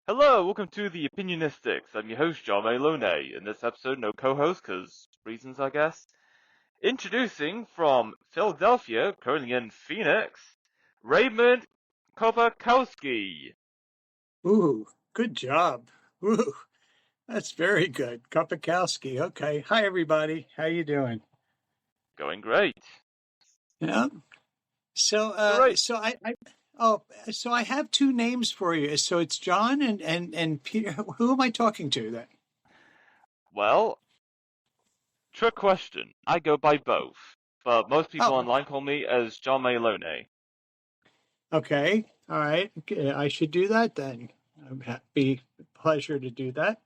Hello, welcome to the Opinionistics. I'm your host, John Malone. In this episode, no co-host, because reasons, I guess. Introducing from Philadelphia, currently in Phoenix, Raymond Kopakowski. Ooh, good job. Ooh, that's very good. Kopakowski. Okay. Hi, everybody. How you doing? Going great. Yeah. So, So, right, so I have two names for you. So it's John and Peter. Who am I talking to then? well, trick question. I go by both, but most people Oh, online call me as John Malone. okay. All right. Okay, I should do that then. I'm happy, pleasure to do that.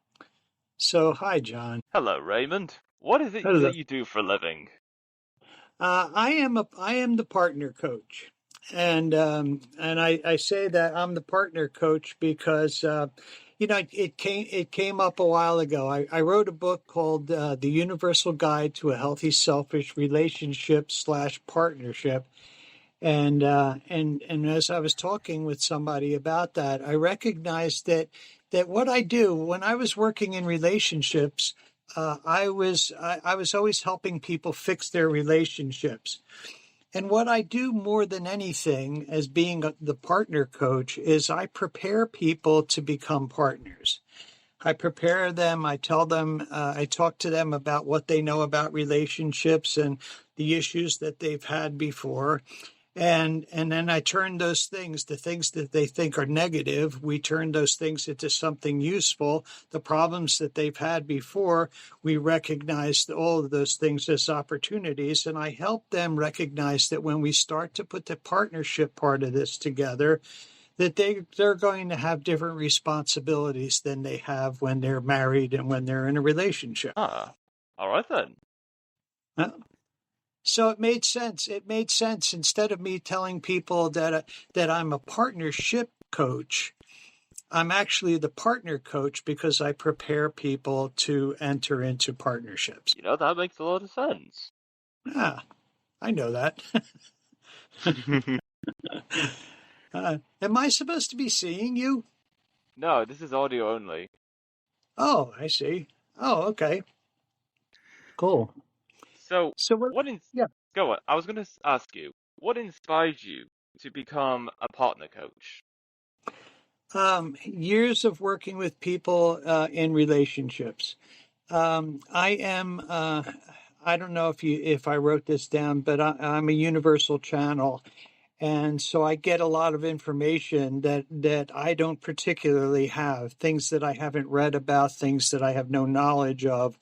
So, hi, John. Hello, Raymond. What is it Hello. that you do for a living? I am the partner coach, and I say that I'm the partner coach because it came up a while ago. I wrote a book called The Universal Guide to a Healthy Selfish Relationship / Partnership, and as I was talking with somebody about that, I recognized that what I do when I was working in relationships. I was always helping people fix their relationships. And what I do more than anything as being the partner coach is I prepare people to become partners. I prepare them, I tell them, I talk to them about what they know about relationships and the issues that they've had before. And then I turn those things, the things that they think are negative, we turn those things into something useful. The problems that they've had before, we recognize all of those things as opportunities. And I help them recognize that when we start to put the partnership part of this together, that they're going to have different responsibilities than they have when they're married and when they're in a relationship. Ah, alright then. Uh, So it made sense. It made sense instead of me telling people that I'm a partnership coach. I'm actually the partner coach because I prepare people to enter into partnerships. That makes a lot of sense. Ah, I know that. Am I supposed to be seeing you? No, this is audio only. Oh, I see. Oh, okay. Cool. So, So what? what in Yeah. go on. I was going to ask you, what inspired you to become a partner coach? Years of working with people in relationships. I am. I don't know if I wrote this down, but I'm a universal channel, and so I get a lot of information that I don't particularly have. Things that I haven't read about, things that I have no knowledge of.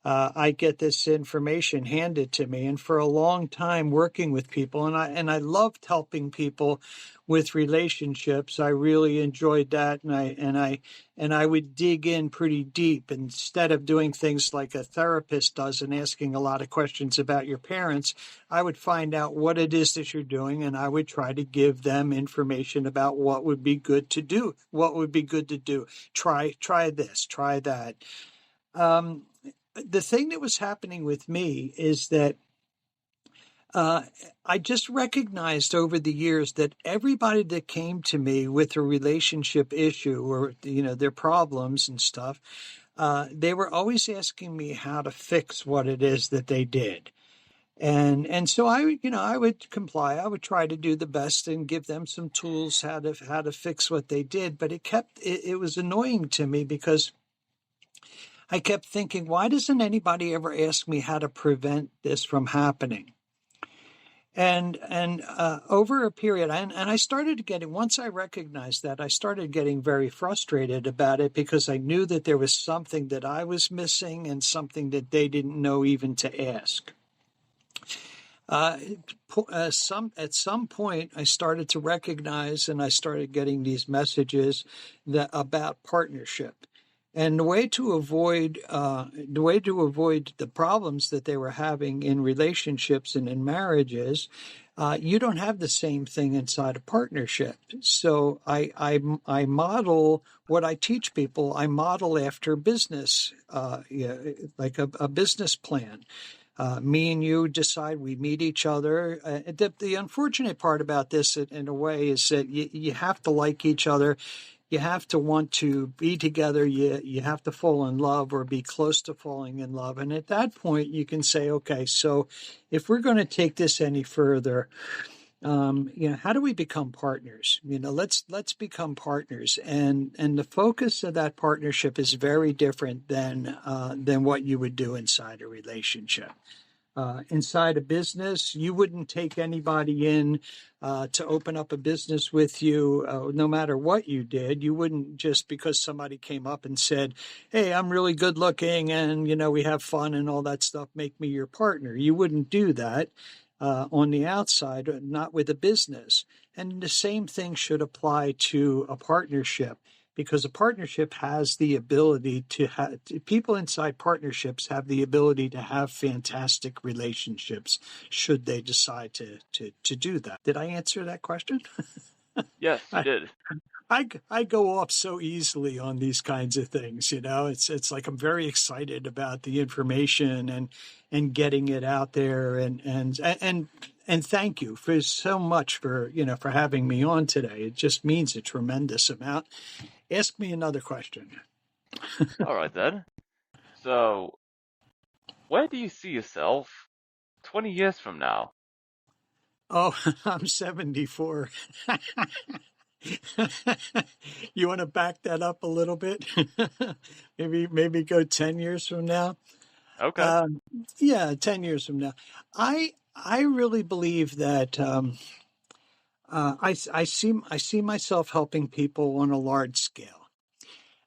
I get this information handed to me, and for a long time working with people, and I loved helping people with relationships. I really enjoyed that, and I would dig in pretty deep instead of doing things like a therapist does and asking a lot of questions about your parents. I would find out what it is that you're doing, and I would try to give them information about what would be good to do. What would be good to do? Try this, try that. Um, the thing that was happening with me is that uh, I just recognized over the years that everybody that came to me with a relationship issue or their problems and stuff, they were always asking me how to fix what it is that they did. And so I would comply. I would try to do the best and give them some tools how to fix what they did. But it was annoying to me because I kept thinking, why doesn't anybody ever ask me how to prevent this from happening? And over a period, and I started getting, once I recognized that, I started getting very frustrated about it because I knew that there was something that I was missing and something that they didn't know even to ask. At some point, I started to recognize, and I started getting these messages about partnership. And the way to avoid the problems that they were having in relationships and in marriages, you don't have the same thing inside a partnership. So I model what I teach people. I model after business, like a business plan. Me and you decide we meet each other. The unfortunate part about this, in a way, is that you have to like each other. you have to want to be together. You have to fall in love or be close to falling in love. And at that point, you can say, okay, so if we're going to take this any further, how do we become partners? Let's become partners, and the focus of that partnership is very different than what you would do inside a relationship. Inside a business, you wouldn't take anybody in to open up a business with you, no matter what you did. You wouldn't just because somebody came up and said, "Hey, I'm really good looking, and we have fun and all that stuff. Make me your partner." You wouldn't do that on the outside, not with a business. And the same thing should apply to a partnership, because a partnership has the ability to have people inside partnerships have the ability to have fantastic relationships should they decide to do that. Did I answer that question? Yes, you I, did. I go off so easily on these kinds of things. It's like I'm very excited about the information and getting it out there, and thank you for so much for having me on today. It just means a tremendous amount. Ask me another question. All right then. So, where do you see yourself 20 years from now? Oh, I'm 74. You want to back that up a little bit? Maybe go 10 years from now. Okay. Um, yeah, 10 years from now. I really believe that I see myself helping people on a large scale.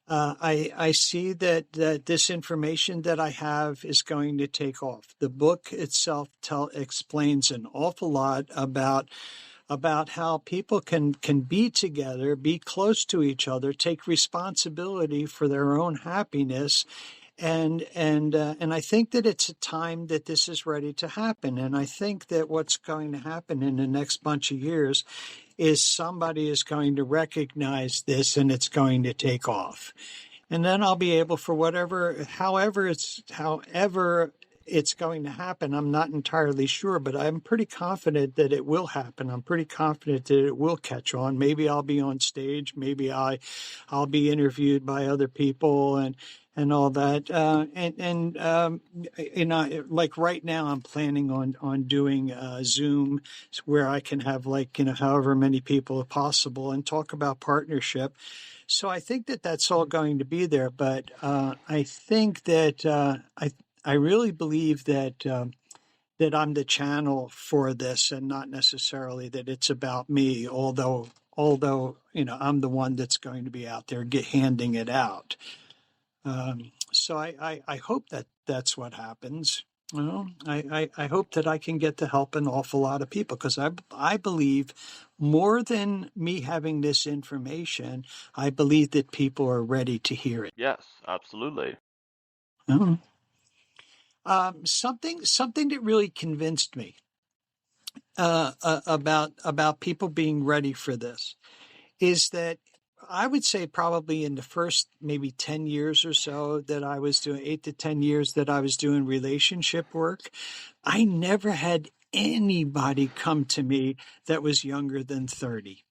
I see that this information that I have is going to take off. The book itself explains an awful lot about how people can be together, be close to each other, take responsibility for their own happiness, and I think that it's a time that this is ready to happen. And I think that what's going to happen in the next bunch of years is somebody is going to recognize this and it's going to take off. And then I'll be able for however it's going to happen. I'm not entirely sure, but I'm pretty confident that it will happen. I'm pretty confident that it will catch on. Maybe I'll be on stage. Maybe I'll be interviewed by other people and all that. Like right now, I'm planning on doing Zoom where I can have however many people possible and talk about partnership. So I think that that's all going to be there, but I think that I really believe that I'm the channel for this, and not necessarily that it's about me. Although I'm the one that's going to be out there handing it out. So I hope that that's what happens. I hope that I can get to help an awful lot of people, because I believe more than me having this information, I believe that people are ready to hear it. Yes, absolutely. Oh. Something that really convinced me about people being ready for this is that I would say probably in the first maybe 10 years or so that I was doing 8 to 10 years that I was doing relationship work, I never had anybody come to me that was younger than 30.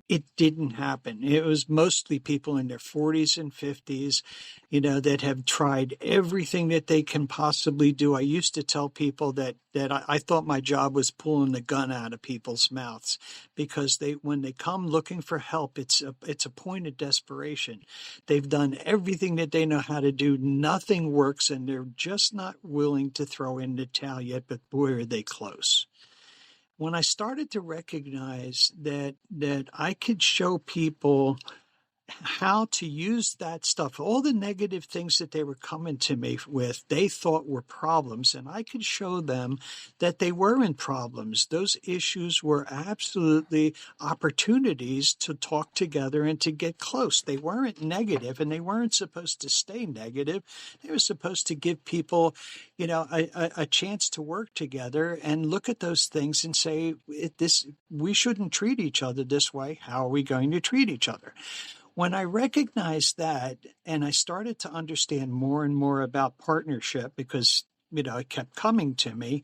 It didn't happen. It was mostly people in their 40s and 50s, that have tried everything that they can possibly do. I used to tell people that I thought my job was pulling the gun out of people's mouths, because when they come looking for help, it's a point of desperation. They've done everything that they know how to do. Nothing works, and they're just not willing to throw in the towel yet, but boy, are they close. When I started to recognize that I could show people how to use that stuff, all the negative things that they were coming to me with, they thought were problems, and I could show them that they weren't problems. Those issues were absolutely opportunities to talk together and to get close. They weren't negative, and they weren't supposed to stay negative. They were supposed to give people, a chance to work together and look at those things and say, we shouldn't treat each other this way. How are we going to treat each other? When I recognized that, and I started to understand more and more about partnership, because, it kept coming to me,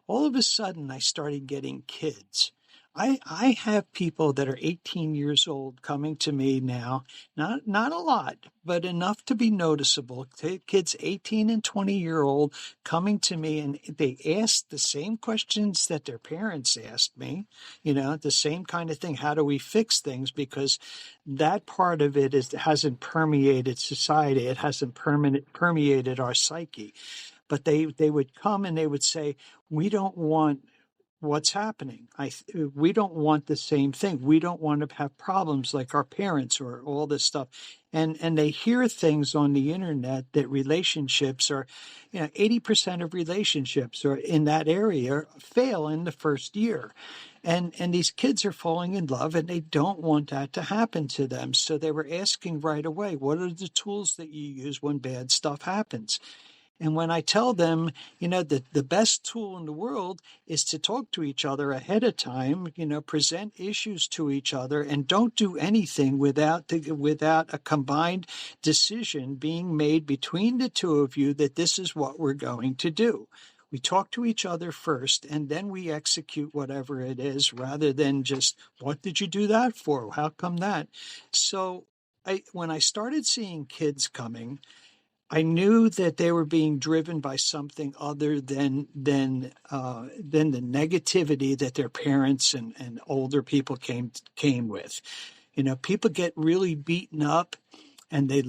all of a sudden I started getting kids. I have people that are 18 years old coming to me now, not a lot, but enough to be noticeable. Kids 18 and 20-year-old coming to me, and they ask the same questions that their parents asked me, the same kind of thing. How do we fix things? Because that part of it hasn't permeated society. It hasn't permeated our psyche. But they would come and they would say, we don't want what's happening. We don't want the same thing. We don't want to have problems like our parents or all this stuff. And they hear things on the internet that relationships are, 80% of relationships are in that area fail in the first year. And these kids are falling in love and they don't want that to happen to them. So they were asking right away, what are the tools that you use when bad stuff happens? And when I tell them, that the best tool in the world is to talk to each other ahead of time, present issues to each other, and don't do anything without a combined decision being made between the two of you that this is what we're going to do. We talk to each other first, and then we execute whatever it is, rather than just, what did you do that for? How come that? So when I started seeing kids coming, I knew that they were being driven by something other than the negativity that their parents and older people came with. People get really beaten up, and they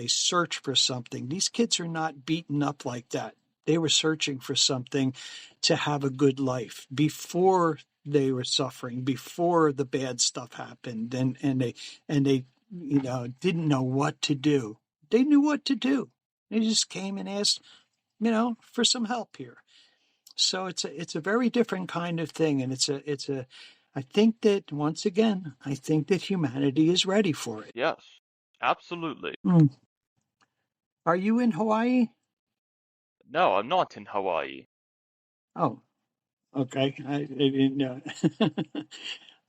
search for something. These kids are not beaten up like that. They were searching for something to have a good life before they were suffering, before the bad stuff happened, and they didn't know what to do. They knew what to do. They just came and asked, for some help here. So it's a very different kind of thing, and I think that, once again, I think that humanity is ready for it. Yes, absolutely. Mm. Are you in Hawaii? No, I'm not in Hawaii. Oh, okay. I didn't know.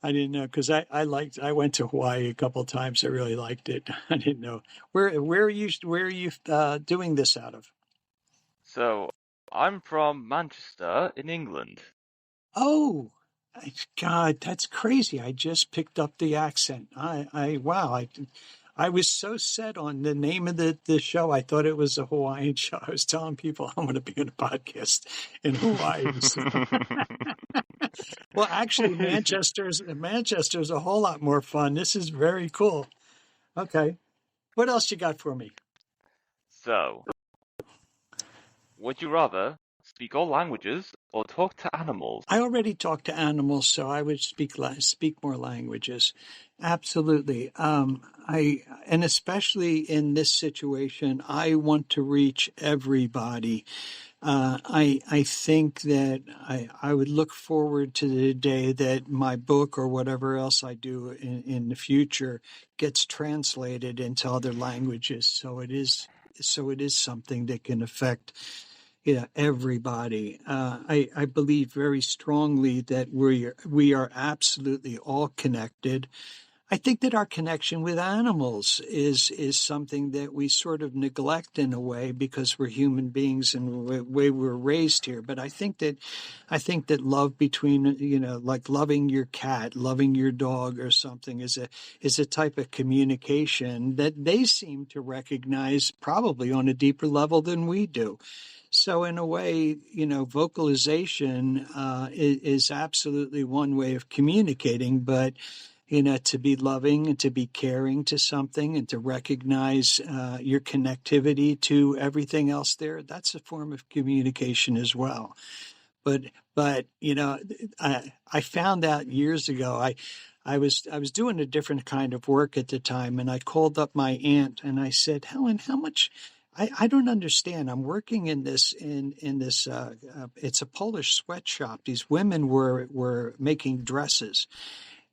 I didn't know, because I went to Hawaii a couple of times. I really liked it. I didn't know where are you doing this out of? So, I'm from Manchester in England. Oh, God, that's crazy. I just picked up the accent. Wow. I was so set on the name of the show. I thought it was a Hawaiian show. I was telling people I'm going to be on a podcast in Hawaii. Well, actually, Manchester's a whole lot more fun. This is very cool. Okay. What else you got for me? So, would you rather speak all languages or talk to animals? I already talk to animals, so I would speak more languages. Absolutely. And especially in this situation, I want to reach everybody. I think that I would look forward to the day that my book or whatever else I do in the future gets translated into other languages. So it is something that can affect everybody. I believe very strongly that we are absolutely all connected. I think that our connection with animals is something that we sort of neglect in a way, because we're human beings and the way we're raised here. But I think that love between, like loving your cat, loving your dog or something, is a type of communication that they seem to recognize probably on a deeper level than we do. So in a way, vocalization is absolutely one way of communicating, but to be loving and to be caring to something and to recognize your connectivity to everything else there, that's a form of communication as well. But I found out years ago. I was doing a different kind of work at the time, and I called up my aunt and I said, Helen, how much? I don't understand. I'm working in this it's a Polish sweatshop. These women were making dresses.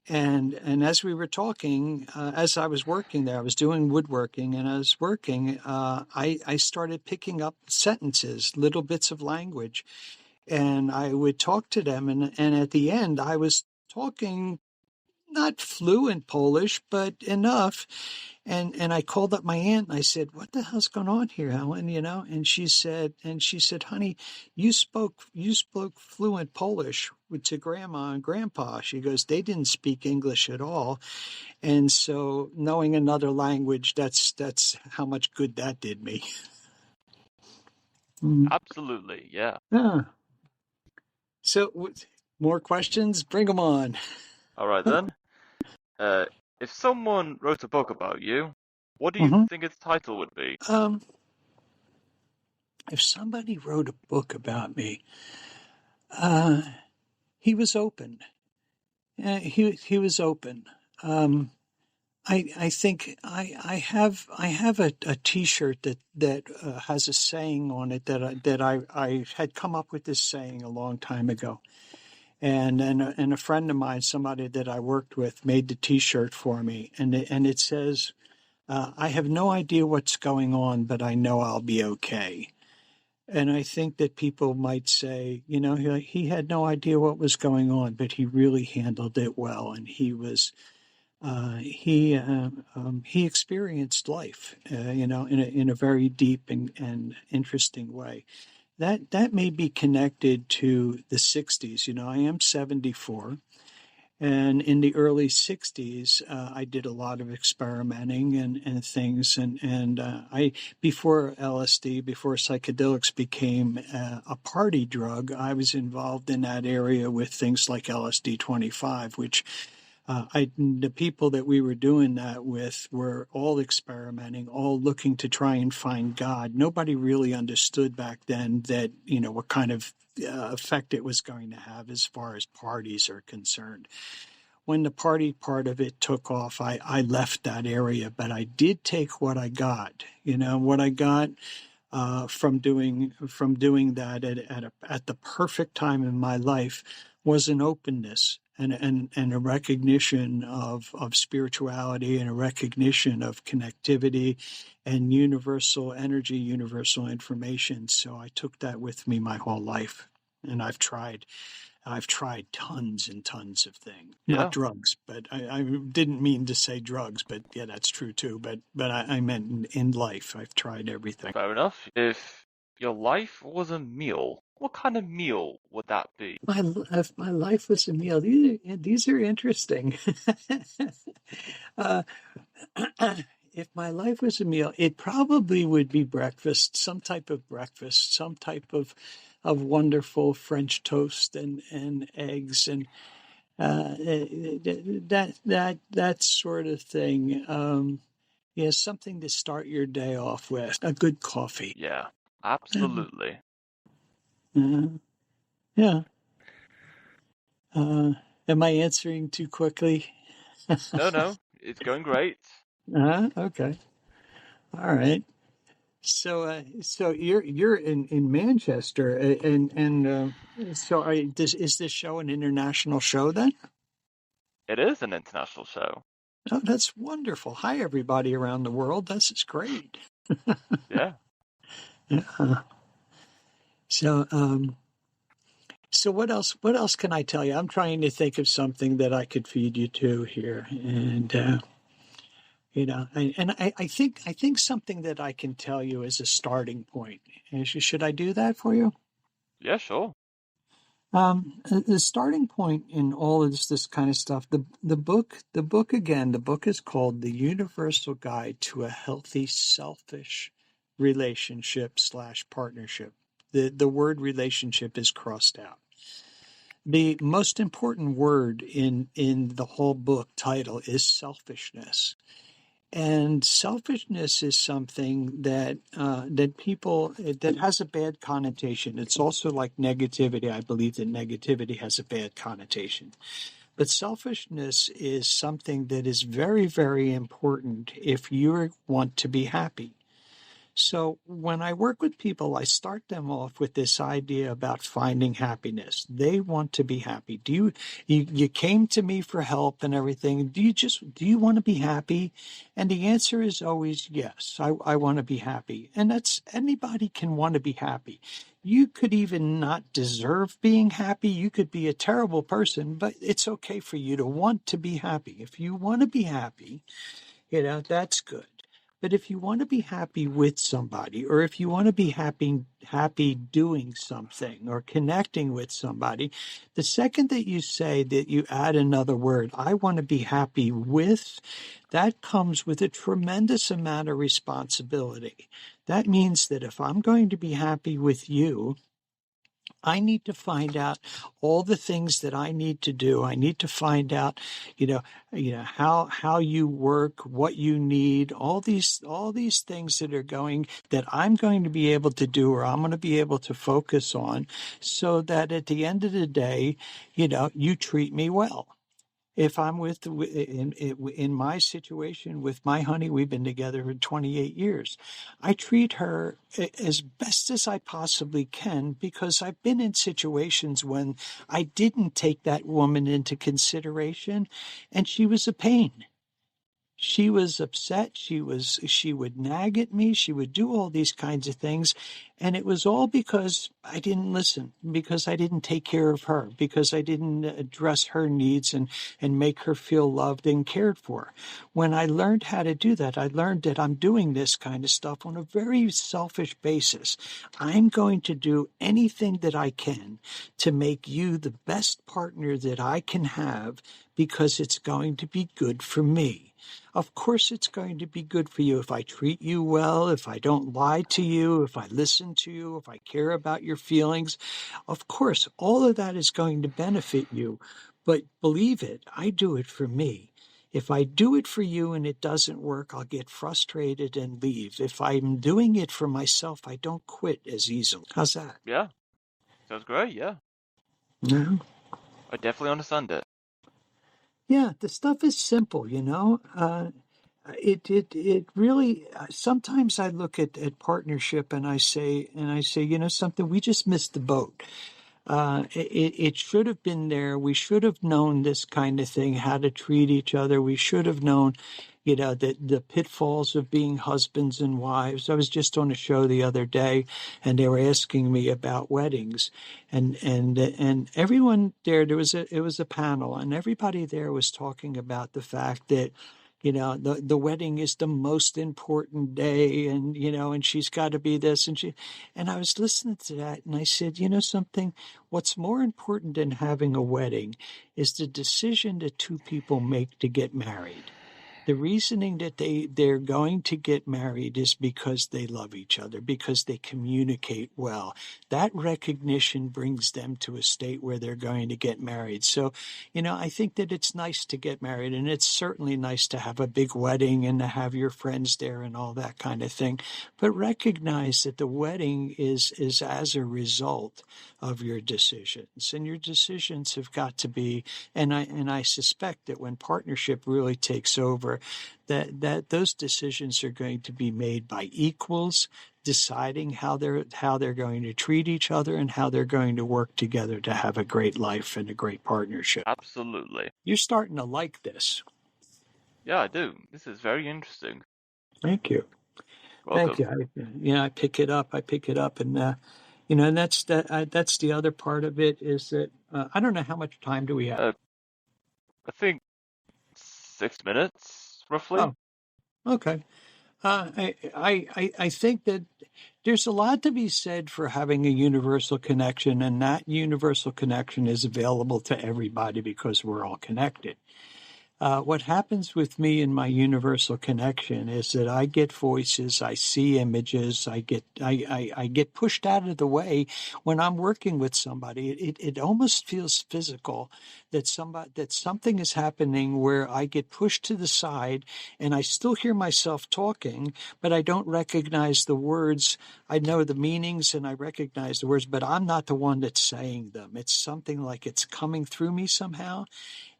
And as we were talking, as I was working there, I was doing woodworking, and I was working, I started picking up sentences, little bits of language, and I would talk to them. And at the end, I was talking not fluent Polish, but enough. And I called up my aunt and I said, "What the hell's going on here, Helen?" And she said, "Honey, you spoke fluent Polish. to grandma and grandpa. She goes, they didn't speak English at all. And so knowing another language, that's how much good that did me. Absolutely, yeah. Yeah. So more questions? Bring them on. All right then. If someone wrote a book about you, what do you Hmm. think its title would be? If somebody wrote a book about me, uh, he was open. He was open. I think I have a T-shirt that has a saying on it that I had come up with this saying a long time ago, and a friend of mine, somebody that I worked with, made the T-shirt for me, and it says, "I have no idea what's going on, but I know I'll be okay." And I think that people might say, he had no idea what was going on, but he really handled it well, and he experienced life, in a very deep and interesting way. That may be connected to the '60s. I am 74, and in the early '60s, I did a lot of experimenting and things, and I before LSD, before psychedelics became a party drug, I was involved in that area with things like LSD 25, which the people that we were doing that with were all experimenting, all looking to try and find God. Nobody really understood back then that, what kind of effect it was going to have as far as parties are concerned. When the party part of it took off, I left that area, but I did take what I got. What I got from doing that at the perfect time in my life was an openness and a recognition of spirituality and a recognition of connectivity and universal energy, universal information. So I took that with me my whole life, and I've tried tons and tons of things, not Yeah, drugs, but I didn't mean to say drugs, but yeah, that's true too. But I meant in life, I've tried everything. fair enough. If your life was a meal, what kind of meal would that be? If my life was a meal, these are interesting. uh, if my life was a meal, it probably would be breakfast, some type of breakfast, some type of wonderful French toast and eggs and that sort of thing. Yeah, something to start your day off with. A good coffee. Yeah, Uh, absolutely. yeah. Am I answering too quickly? No, no, it's going great. Okay. All right. So you're in Manchester, and so is this show an international show then? It is an international show. Oh, that's wonderful. Hi, everybody around the world. This is great. Yeah. Yeah. So, so what else? What else can I tell you? I'm trying to think of something that I could feed you to here, and I think something that I can tell you as a starting point. Should I do that for you? Yeah, sure. The starting point in all of this kind of stuff. The book is called "The Universal Guide to a Healthy Selfish Relationship / Partnership." The word relationship is crossed out. The most important word in the whole book title is selfishness. And selfishness is something that people that has a bad connotation. It's also like negativity. I believe that negativity has a bad connotation. But selfishness is something that is very, very important if you want to be happy. So when I work with people, I start them off with this idea about finding happiness. They want to be happy. You came to me for help and everything. Do you want to be happy? And the answer is always yes. I want to be happy. And that's anybody can want to be happy. You could even not deserve being happy. You could be a terrible person, but it's okay for you to want to be happy. If you want to be happy, that's good. But if you want to be happy with somebody, or if you want to be happy doing something or connecting with somebody, the second that you say that you add another word, I want to be happy with, that comes with a tremendous amount of responsibility. That means that if I'm going to be happy with you, I need to find out all the things that I need to do. I need to find out, how you work, what you need, all these things that I'm going to be able to do, or I'm going to be able to focus on, so that at the end of the day, you treat me well. If I'm in my situation with my honey, we've been together for 28 years. I treat her as best as I possibly can, because I've been in situations when I didn't take that woman into consideration, and she was a pain. She was upset. She would nag at me. She would do all these kinds of things. And it was all because I didn't listen, because I didn't take care of her, because I didn't address her needs and make her feel loved and cared for. When I learned how to do that, I learned that I'm doing this kind of stuff on a very selfish basis. I'm going to do anything that I can to make you the best partner that I can have, because it's going to be good for me. Of course, it's going to be good for you if I treat you well, if I don't lie to you, if I listen to you, if I care about your feelings. Of course, all of that is going to benefit you. But believe it, I do it for me. If I do it for you and it doesn't work, I'll get frustrated and leave. If I'm doing it for myself, I don't quit as easily. How's that? Yeah, sounds great. Yeah, No. I definitely understand it. Yeah, the stuff is simple. It really, sometimes I look at partnership and I say, something, we just missed the boat. It should have been there. We should have known this kind of thing, how to treat each other. We should have known, the pitfalls of being husbands and wives. I was just on a show the other day, and they were asking me about weddings, and everyone there was a panel, and everybody there was talking about the fact that, the wedding is the most important day, and she's got to be this, and I was listening to that, and I said, something, what's more important than having a wedding is the decision that two people make to get married. The reasoning that they're going to get married is because they love each other, because they communicate well. That recognition brings them to a state where they're going to get married. So, I think that it's nice to get married, and it's certainly nice to have a big wedding and to have your friends there and all that kind of thing. But recognize that the wedding is as a result of your decisions, and your decisions have got to be, and I suspect that when partnership really takes over, that those decisions are going to be made by equals, deciding how they're going to treat each other and how they're going to work together to have a great life and a great partnership. Absolutely. You're starting to like this. Yeah, I do. This is very interesting. Thank you. Thank Welcome. you. I pick it up. And that's the other part of it, is that I don't know, how much time do we have? I think 6 minutes, roughly. Oh, okay. I think that there's a lot to be said for having a universal connection, and that universal connection is available to everybody because we're all connected. What happens with me in my universal connection is that I get voices, I see images, I get pushed out of the way when I'm working with somebody. It almost feels physical, that something is happening where I get pushed to the side, and I still hear myself talking, but I don't recognize the words. I know the meanings and I recognize the words, but I'm not the one that's saying them. It's something like it's coming through me somehow,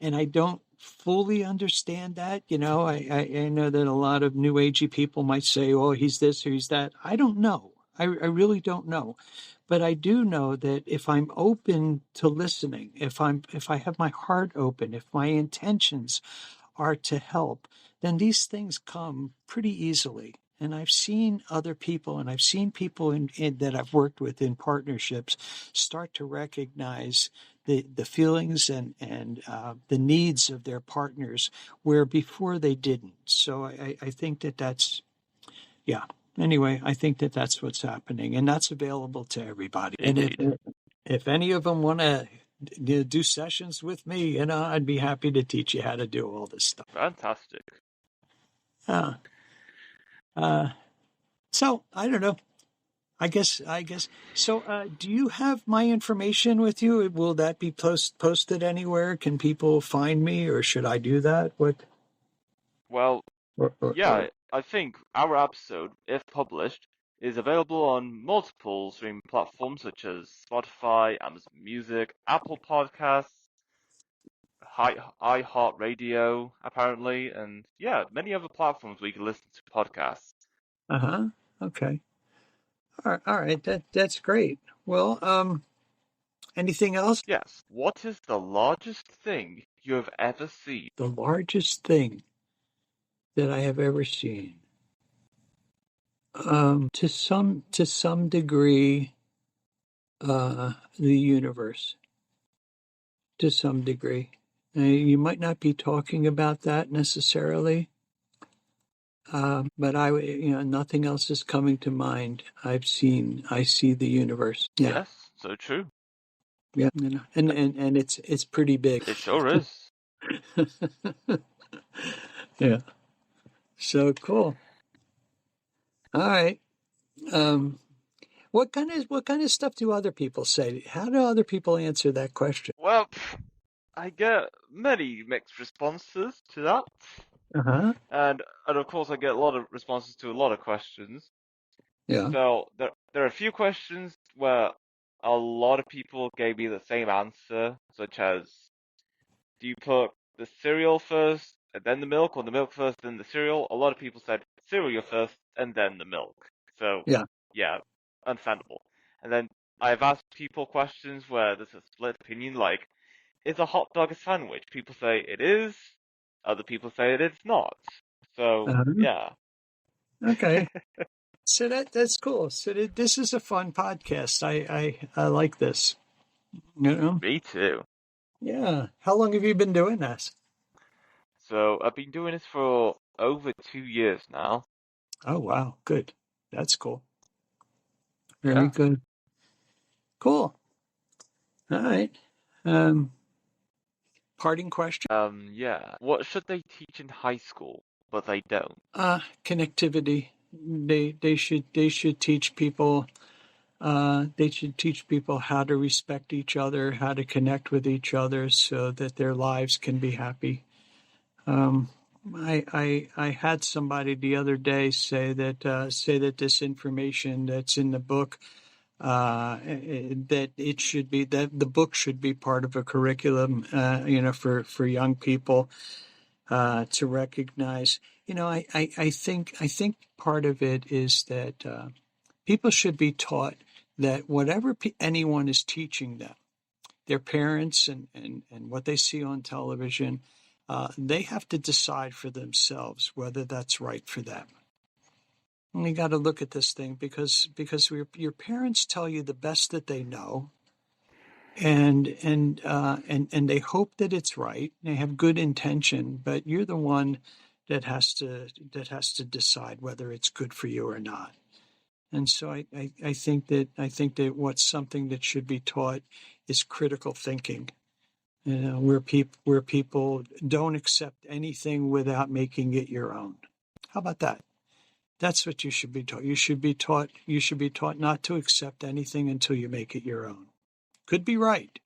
and I don't fully understand that. I know that a lot of new agey people might say, oh, he's this or he's that. I don't know. I really don't know. But I do know that if I'm open to listening, if I have my heart open, if my intentions are to help, then these things come pretty easily. And I've seen other people, and I've seen people that I've worked with in partnerships start to recognize the feelings and the needs of their partners, where before they didn't. So I think that Yeah. Anyway, I think that that's what's happening, and that's available to everybody. And Indeed. if any of them want to do sessions with me, I'd be happy to teach you how to do all this stuff. Fantastic. Uh, uh, so I don't know. I guess. So, do you have my information with you? Will that be posted anywhere? Can people find me, or should I do that? What? Well, Or yeah, I think our episode, if published, is available on multiple streaming platforms such as Spotify, Amazon Music, Apple Podcasts, iHeartRadio, apparently, and yeah, many other platforms where you can listen to podcasts. uh-huh. Okay. All right. That's great. Well, anything else? Yes. What is the largest thing you have ever seen? The largest thing that I have ever seen. To some degree, the universe. To some degree, you might not be talking about that necessarily, but nothing else is coming to mind. I see the universe. Yeah, Yes, so true. yeah, and it's pretty big. It sure is. Yeah. So cool. All right. Um, what kind of stuff do other people say? How do other people answer that question? Well, I get many mixed responses to that. Uh-huh. And of course I get a lot of responses to a lot of questions. Yeah. So there are a few questions where a lot of people gave me the same answer, such as, do you put the cereal first and then the milk, or the milk first then the cereal? A lot of people said cereal first and then the milk. So Yeah. yeah, understandable. And then I've asked people questions where there's a split opinion, like, is a hot dog a sandwich? People say it is, other people say it is not. So Uh-huh. yeah. Okay. So that's cool. So this is a fun podcast. I like this. You know? Me too. Yeah. How long have you been doing this? So I've been doing this for over 2 years now. Oh wow, good. That's cool. Very Yeah. good. Cool. All right. Um, Parting question. Yeah. What should they teach in high school, but they don't? Connectivity. They should teach people. They should teach people how to respect each other, how to connect with each other, so that their lives can be happy. Um, I had somebody the other day say that this information that's in the book, that it should be, that the book should be part of a curriculum, for young people, to recognize. I think part of it is that people should be taught that whatever anyone is teaching them, their parents and what they see on television, they have to decide for themselves whether that's right for them. And you got to look at this thing because your parents tell you the best that they know, and they hope that it's right. They have good intention, but you're the one that has to decide whether it's good for you or not. And so I think that what's something that should be taught is critical thinking, where people don't accept anything without making it your own. How about that? That's what you should be taught. You should be taught not to accept anything until you make it your own. Could be right,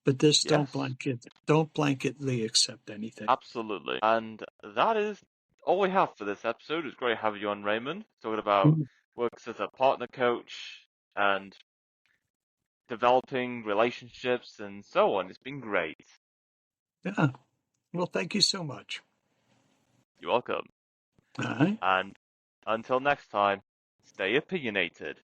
but this Yes, don't blanketly accept anything. absolutely. And that is all we have for this episode. It's great having you on, Raymond, talking about Mm. works as a partner coach and developing relationships and so on. It's been great. Yeah. Well, thank you so much. You're welcome. All right. And until next time, stay opinionated.